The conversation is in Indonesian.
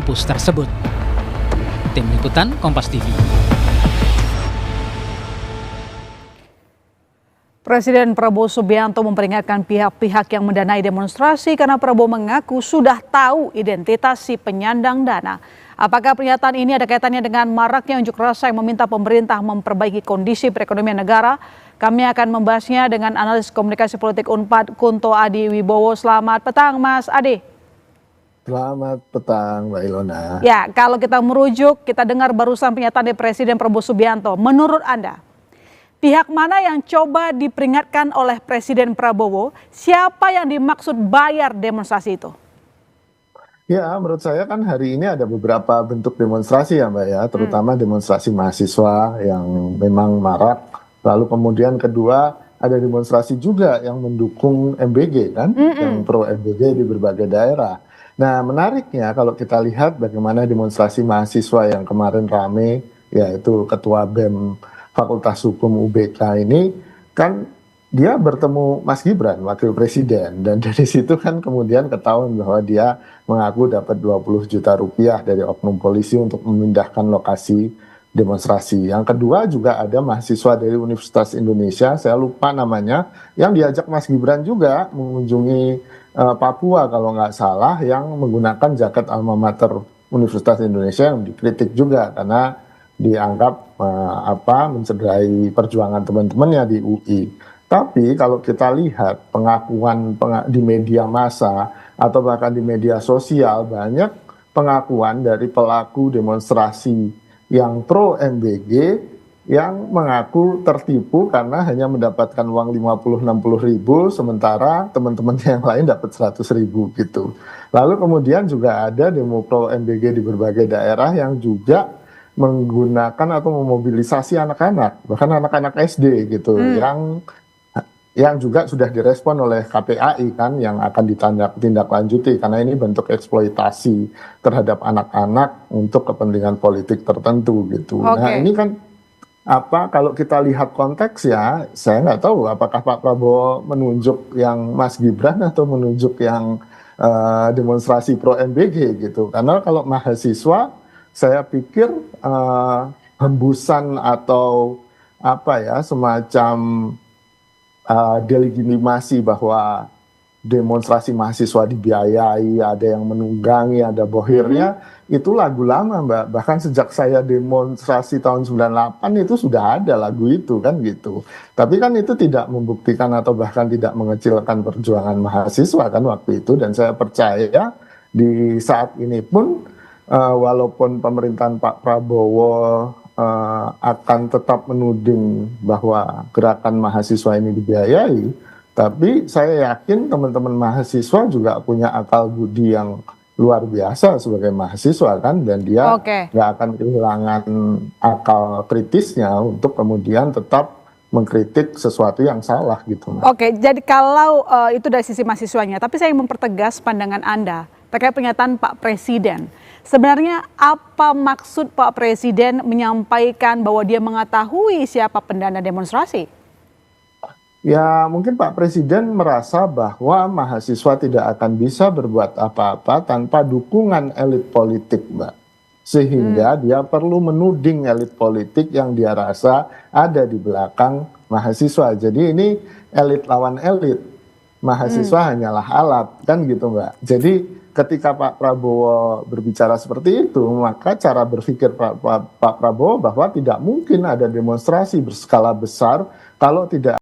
kampus tersebut. Tim Liputan Kompas TV. Presiden Prabowo Subianto memperingatkan pihak-pihak yang mendanai demonstrasi karena Prabowo mengaku sudah tahu identitas si penyandang dana. Apakah pernyataan ini ada kaitannya dengan maraknya unjuk rasa yang meminta pemerintah memperbaiki kondisi perekonomian negara? Kami akan membahasnya dengan analis komunikasi politik Unpad Kunto Adi Wibowo. Selamat petang, Mas Adi. Selamat petang, Mbak Ilona. Ya, kalau kita merujuk, kita dengar barusan pernyataan dari Presiden Prabowo Subianto. Menurut Anda, pihak mana yang coba diperingatkan oleh Presiden Prabowo? Siapa yang dimaksud bayar demonstrasi itu? Ya, menurut saya kan hari ini ada beberapa bentuk demonstrasi ya Mbak ya, terutama demonstrasi mahasiswa yang memang marak. Lalu kemudian kedua ada demonstrasi juga yang mendukung MBG kan, yang pro MBG di berbagai daerah. Nah menariknya kalau kita lihat bagaimana demonstrasi mahasiswa yang kemarin rame, yaitu Ketua BEM Fakultas Hukum UBK ini kan dia bertemu Mas Gibran, Wakil Presiden, dan dari situ kan kemudian ketahuan bahwa dia mengaku dapat 20 juta rupiah dari oknum polisi untuk memindahkan lokasi demonstrasi. Yang kedua juga ada mahasiswa dari Universitas Indonesia, saya lupa namanya, yang diajak Mas Gibran juga mengunjungi Papua kalau nggak salah, yang menggunakan jaket alma mater Universitas Indonesia yang dikritik juga karena dianggap mencederai perjuangan teman-temannya di UI. Tapi kalau kita lihat pengakuan di media massa atau bahkan di media sosial, banyak pengakuan dari pelaku demonstrasi yang pro MBG yang mengaku tertipu karena hanya mendapatkan uang 50-60 ribu, sementara teman-temannya yang lain dapat 100 ribu gitu. Lalu kemudian juga ada demo pro MBG di berbagai daerah yang juga menggunakan atau memobilisasi anak-anak, bahkan anak-anak SD gitu, yang juga sudah direspon oleh KPAI kan, yang akan ditindaklanjuti karena ini bentuk eksploitasi terhadap anak-anak untuk kepentingan politik tertentu gitu. Nah ini kan kalau kita lihat konteks ya, saya nggak tahu apakah Pak Prabowo menunjuk yang Mas Gibran atau menunjuk yang demonstrasi pro MBG gitu. Karena kalau mahasiswa, saya pikir hembusan atau semacam delegitimasi bahwa demonstrasi mahasiswa dibiayai, ada yang menunggangi, ada bohirnya, itu lagu lama Mbak. Bahkan sejak saya demonstrasi tahun 98 itu sudah ada lagu itu kan gitu. Tapi kan itu tidak membuktikan atau bahkan tidak mengecilkan perjuangan mahasiswa kan waktu itu. Dan saya percaya di saat ini pun walaupun pemerintahan Pak Prabowo akan tetap menuding bahwa gerakan mahasiswa ini dibiayai, tapi saya yakin teman-teman mahasiswa juga punya akal budi yang luar biasa sebagai mahasiswa kan, dan dia nggak akan kehilangan akal kritisnya untuk kemudian tetap mengkritik sesuatu yang salah gitu. Oke, jadi kalau itu dari sisi mahasiswanya, tapi saya ingin mempertegas pandangan Anda terkait pernyataan Pak Presiden. Sebenarnya apa maksud Pak Presiden menyampaikan bahwa dia mengetahui siapa pendana demonstrasi? Ya mungkin Pak Presiden merasa bahwa mahasiswa tidak akan bisa berbuat apa-apa tanpa dukungan elit politik Mbak. Sehingga dia perlu menuding elit politik yang dia rasa ada di belakang mahasiswa. Jadi ini elit lawan elit, mahasiswa hanyalah alat kan gitu Mbak. Jadi ketika Pak Prabowo berbicara seperti itu, maka cara berpikir Pak Prabowo bahwa tidak mungkin ada demonstrasi berskala besar kalau tidak